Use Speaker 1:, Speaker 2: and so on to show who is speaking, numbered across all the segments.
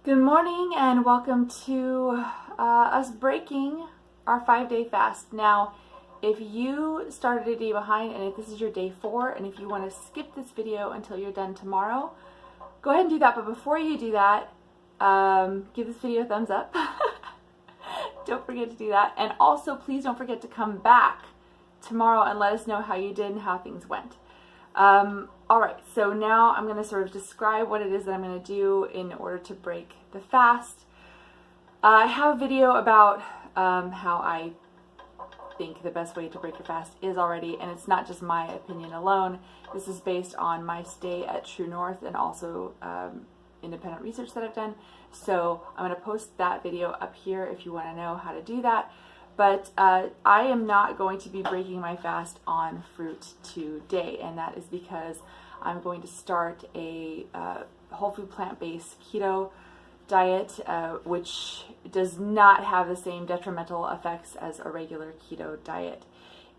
Speaker 1: Good morning and welcome to us breaking our 5-day fast. Now, if you started a day behind and if this is your day 4 and if you want to skip this video until you're done tomorrow, go ahead and do that. But before you do that, give this video a thumbs up. Don't forget to do that. And also, please don't forget to come back tomorrow and let us know how you did and how things went. Alright, so now I'm going to sort of describe what it is that I'm going to do in order to break the fast. I have a video about how I think the best way to break your fast is already, and it's not just my opinion alone. This is based on my stay at True North and also independent research that I've done. So I'm going to post that video up here if you want to know how to do that. But I am not going to be breaking my fast on fruit today, and that is because I'm going to start a whole food plant-based keto diet, which does not have the same detrimental effects as a regular keto diet.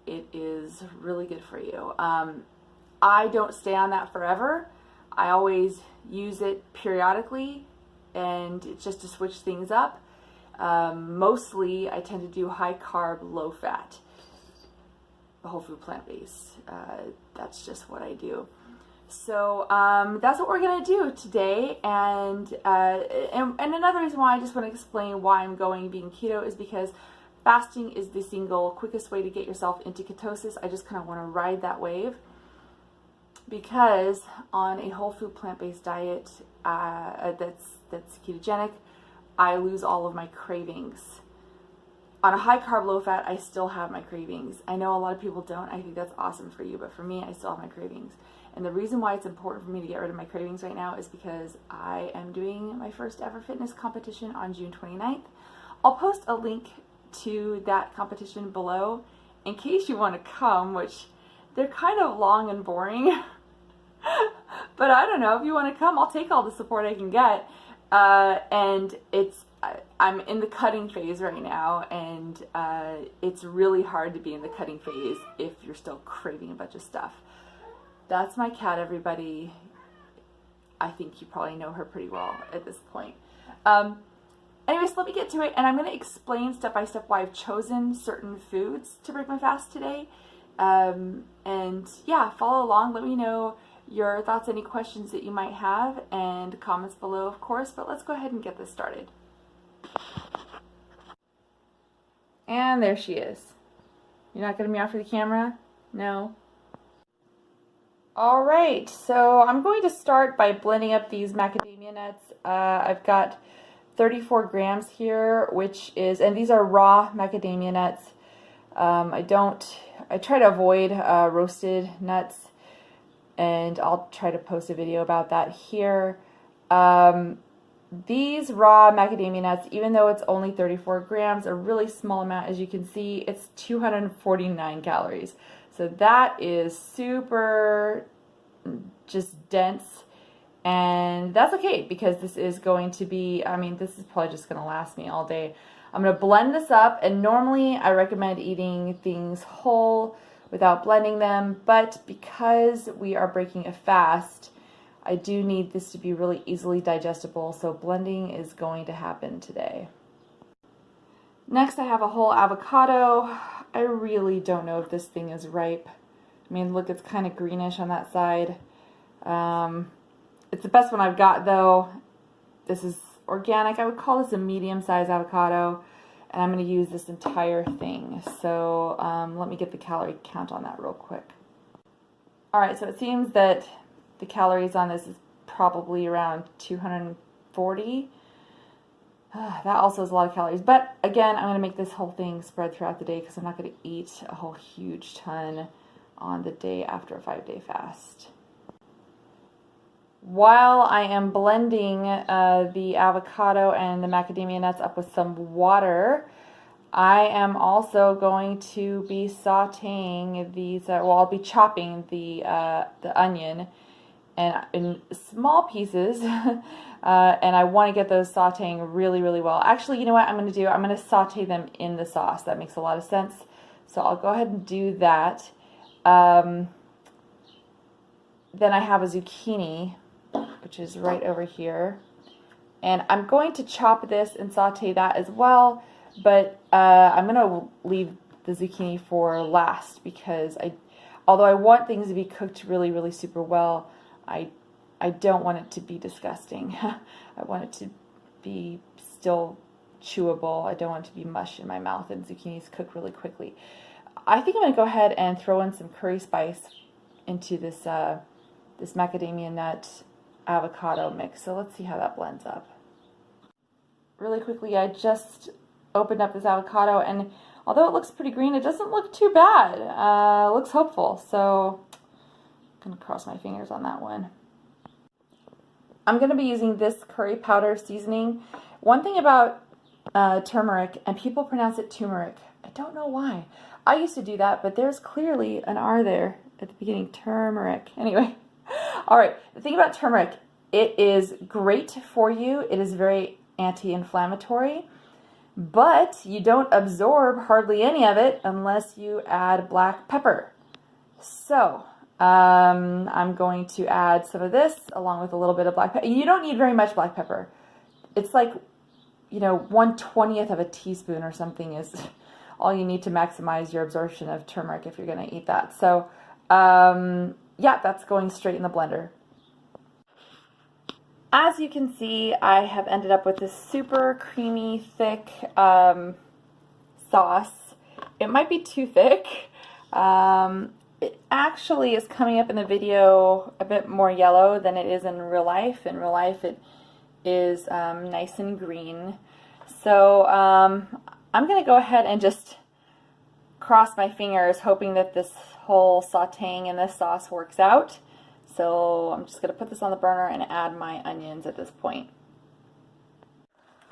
Speaker 1: It is really good for you. I don't stay on that forever. I always use it periodically, and it's just to switch things up. Mostly I tend to do high carb, low fat, whole food plant-based. That's just what I do. So that's what we're gonna do today. And another reason why I just want to explain why I'm going vegan keto is because fasting is the single quickest way to get yourself into ketosis. I just kind of want to ride that wave, because on a whole food plant-based diet that's ketogenic, I lose all of my cravings. On a high carb, low fat, I still have my cravings. I know a lot of people don't. I think that's awesome for you, but for me, I still have my cravings. And the reason why it's important for me to get rid of my cravings right now is because I am doing my first ever fitness competition on June 29th. I'll post a link to that competition below in case you want to come, which they're kind of long and boring. But I don't know, if you want to come, I'll take all the support I can get. And I'm in the cutting phase right now, and it's really hard to be in the cutting phase if you're still craving a bunch of stuff. That's my cat, everybody. I think you probably know her pretty well at this point. Anyways, let me get to it, and I'm going to explain step by step why I've chosen certain foods to break my fast today. And yeah, follow along. Let me know your thoughts, any questions that you might have, and comments below, of course. But let's go ahead and get this started. And there she is. You're not going to be off for the camera? No? Alright, so I'm going to start by blending up these macadamia nuts. I've got 34 grams here, which is, and these are raw macadamia nuts. I try to avoid roasted nuts, and I'll try to post a video about that here. These raw macadamia nuts, even though it's only 34 grams, a really small amount, as you can see, it's 249 calories. So that is super just dense, and that's okay, because this is going to be, this is probably just going to last me all day. I'm going to blend this up, and normally I recommend eating things whole without blending them, but because we are breaking a fast, I do need this to be really easily digestible, so blending is going to happen today. Next, I have a whole avocado. I really don't know if this thing is ripe. Look, it's kind of greenish on that side. It's the best one I've got, though. This is organic. I would call this a medium-sized avocado, and I'm going to use this entire thing. So let me get the calorie count on that real quick. Alright, so it seems that the calories on this is probably around 240. That also is a lot of calories. But again, I'm going to make this whole thing spread throughout the day, because I'm not going to eat a whole huge ton on the day after a 5-day fast. While I am blending the avocado and the macadamia nuts up with some water, I am also going to be sauteing these, I'll be chopping the onion and in small pieces, and I want to get those sauteing really, really well. Actually, you know what I'm going to do? I'm going to saute them in the sauce. That makes a lot of sense. So I'll go ahead and do that. Then I have a zucchini, which is right over here. And I'm going to chop this and saute that as well, but I'm going to leave the zucchini for last because although I want things to be cooked really, really super well, I don't want it to be disgusting. I want it to be still chewable. I don't want it to be mush in my mouth, and zucchinis cook really quickly. I think I'm going to go ahead and throw in some curry spice into this this macadamia nut avocado mix. So let's see how that blends up. Really quickly, I just opened up this avocado, and although it looks pretty green, it doesn't look too bad. It looks hopeful, so I'm going to cross my fingers on that one. I'm going to be using this curry powder seasoning. One thing about turmeric, and people pronounce it turmeric. I don't know why. I used to do that, but there's clearly an R there at the beginning, turmeric. Anyway, all right, the thing about turmeric, it is great for you. It is very anti-inflammatory, but you don't absorb hardly any of it unless you add black pepper. So I'm going to add some of this along with a little bit of black pepper. You don't need very much black pepper. It's like, you know, 1/20th of a teaspoon or something is all you need to maximize your absorption of turmeric if you're going to eat that. So yeah, that's going straight in the blender. As you can see, I have ended up with this super creamy, thick sauce. It might be too thick. It actually is coming up in the video a bit more yellow than it is in real life. In real life, it is nice and green. So I'm going to go ahead and just cross my fingers, hoping that this whole sauteing in this sauce works out. So I'm just going to put this on the burner and add my onions at this point.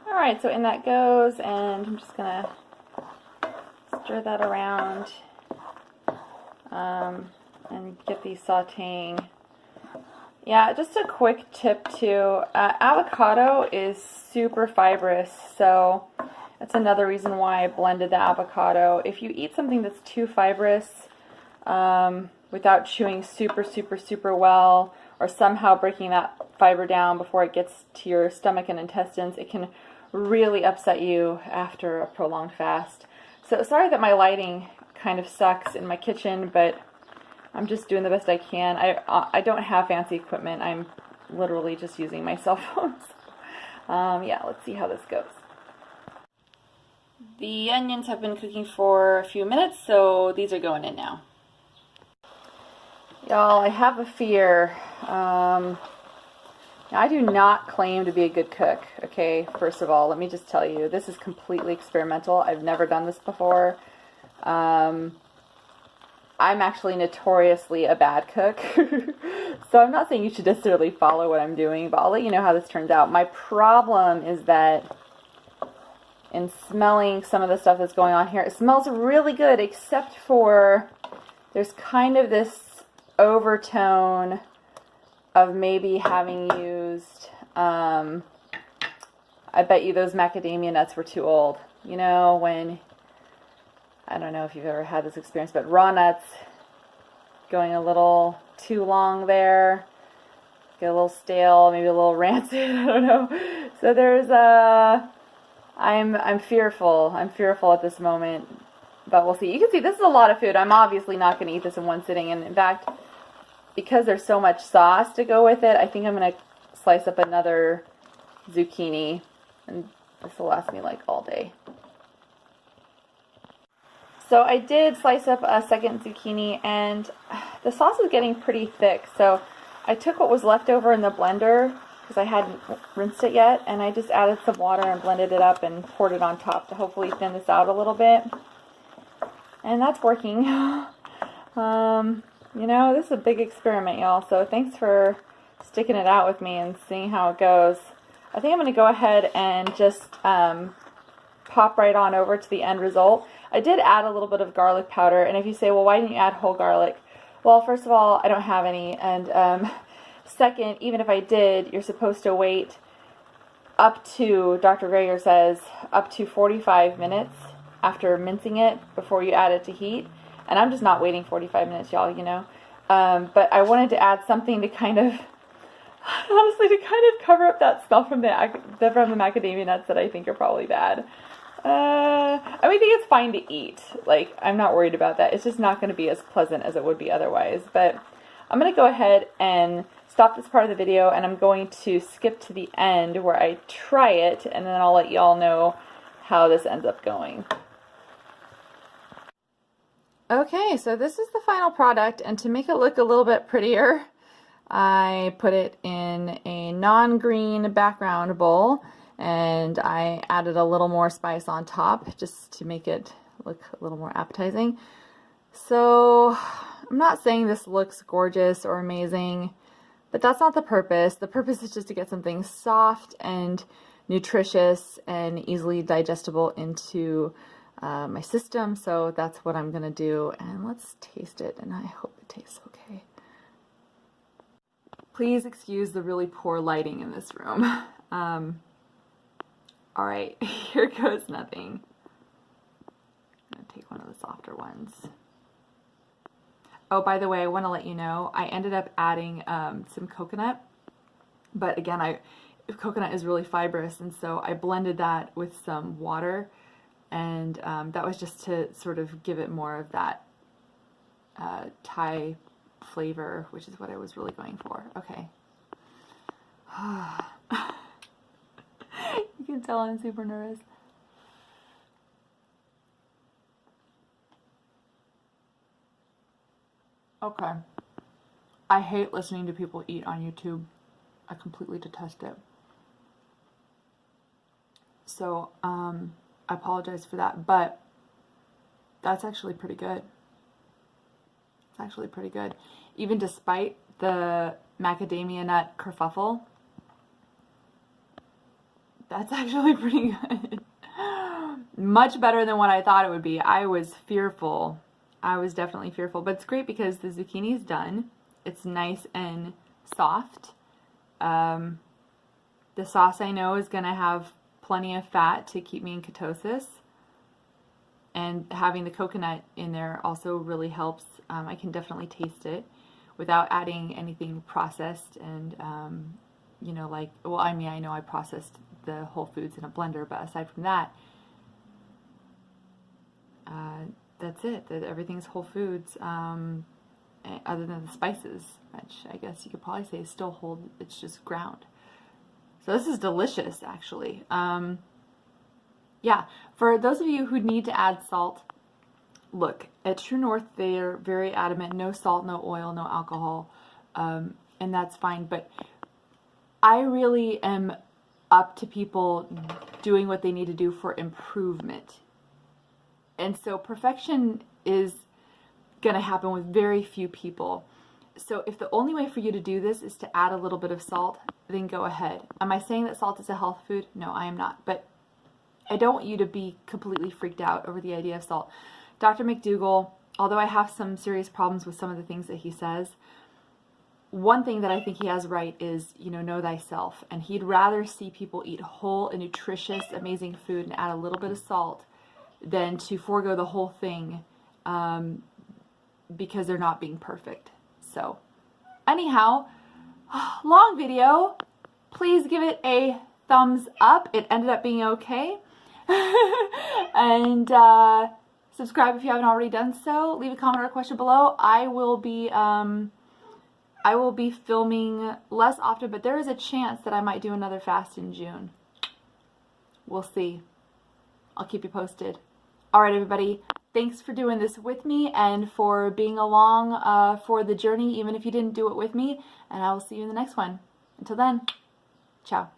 Speaker 1: Alright, so in that goes, and I'm just going to stir that around and get these sauteing. Yeah, just a quick tip too, avocado is super fibrous, so that's another reason why I blended the avocado. If you eat something that's too fibrous, without chewing super well, or somehow breaking that fiber down before it gets to your stomach and intestines, it can really upset you after a prolonged fast. So sorry that my lighting kind of sucks in my kitchen, but I'm just doing the best I can. I don't have fancy equipment. I'm literally just using my cell phones. Yeah, let's see how this goes. The onions have been cooking for a few minutes, so these are going in now. Y'all, I have a fear. I do not claim to be a good cook, okay? First of all, let me just tell you, this is completely experimental. I've never done this before. I'm actually notoriously a bad cook. So I'm not saying you should necessarily follow what I'm doing, but I'll let you know how this turns out. My problem is that in smelling some of the stuff that's going on here, it smells really good, except for there's kind of this overtone of maybe having used, I bet you those macadamia nuts were too old. You know, when, I don't know if you've ever had this experience, but raw nuts going a little too long there, get a little stale, maybe a little rancid, I don't know. So there's I'm fearful at this moment, but we'll see. You can see this is a lot of food. I'm obviously not going to eat this in one sitting, and in fact, because there's so much sauce to go with it, I think I'm going to slice up another zucchini, and this will last me like all day. So I did slice up a second zucchini, and the sauce is getting pretty thick, so I took what was left over in the blender, because I hadn't rinsed it yet, and I just added some water and blended it up and poured it on top to hopefully thin this out a little bit. And that's working. You know, this is a big experiment, y'all, so thanks for sticking it out with me and seeing how it goes. I think I'm going to go ahead and just pop right on over to the end result. I did add a little bit of garlic powder, and if you say, well, why didn't you add whole garlic? Well, first of all, I don't have any, and second, even if I did, you're supposed to wait up to, Dr. Greger says, up to 45 minutes after mincing it before you add it to heat. And I'm just not waiting 45 minutes, y'all, you know. But I wanted to add something to kind of Honestly, to kind of cover up that smell from the macadamia nuts that I think are probably bad. I think it's fine to eat. Like, I'm not worried about that. It's just not going to be as pleasant as it would be otherwise. But I'm going to go ahead and stop this part of the video, and I'm going to skip to the end where I try it, and then I'll let y'all know how this ends up going. Okay, so this is the final product, and to make it look a little bit prettier, I put it in a non-green background bowl, and I added a little more spice on top just to make it look a little more appetizing. So I'm not saying this looks gorgeous or amazing, but that's not the purpose. The purpose is just to get something soft and nutritious and easily digestible into my system. So that's what I'm gonna do, and let's taste it, and I hope it tastes okay. Please excuse the really poor lighting in this room. All right, here goes nothing. I'm gonna take one of the softer ones. Oh, by the way, I want to let you know, I ended up adding some coconut, but again, coconut is really fibrous, and so I blended that with some water, and that was just to sort of give it more of that Thai flavor, which is what I was really going for. Okay. You can tell I'm super nervous. Okay. I hate listening to people eat on YouTube. I completely detest it. So, I apologize for that, but that's actually pretty good. It's actually pretty good. Even despite the macadamia nut kerfuffle, that's actually pretty good. Much better than what I thought it would be. I was fearful. I was definitely fearful, but it's great because the zucchini's done. It's nice and soft. The sauce, I know, is going to have plenty of fat to keep me in ketosis. And having the coconut in there also really helps. I can definitely taste it without adding anything processed and, you know, like, well, I mean, I know I processed the whole foods in a blender, but aside from that, that's it. Everything's whole foods, other than the spices, which I guess you could probably say is still whole. It's just ground. So this is delicious, actually. Yeah, for those of you who need to add salt, look, at True North, they're very adamant, no salt, no oil, no alcohol, and that's fine. But I really am up to people doing what they need to do for improvement. And so perfection is going to happen with very few people. So if the only way for you to do this is to add a little bit of salt, then go ahead. Am I saying that salt is a health food? No, I am not. But I don't want you to be completely freaked out over the idea of salt. Dr. McDougall, although I have some serious problems with some of the things that he says, one thing that I think he has right is, you know thyself. And he'd rather see people eat whole and nutritious, amazing food and add a little bit of salt than to forego the whole thing because they're not being perfect. So anyhow, long video. Please give it a thumbs up. It ended up being okay. And subscribe if you haven't already done so. Leave a comment or a question below. I will be filming less often, but there is a chance that I might do another fast in June. We'll see. I'll keep you posted. All right, everybody. Thanks for doing this with me and for being along for the journey, even if you didn't do it with me. And I will see you in the next one. Until then, ciao.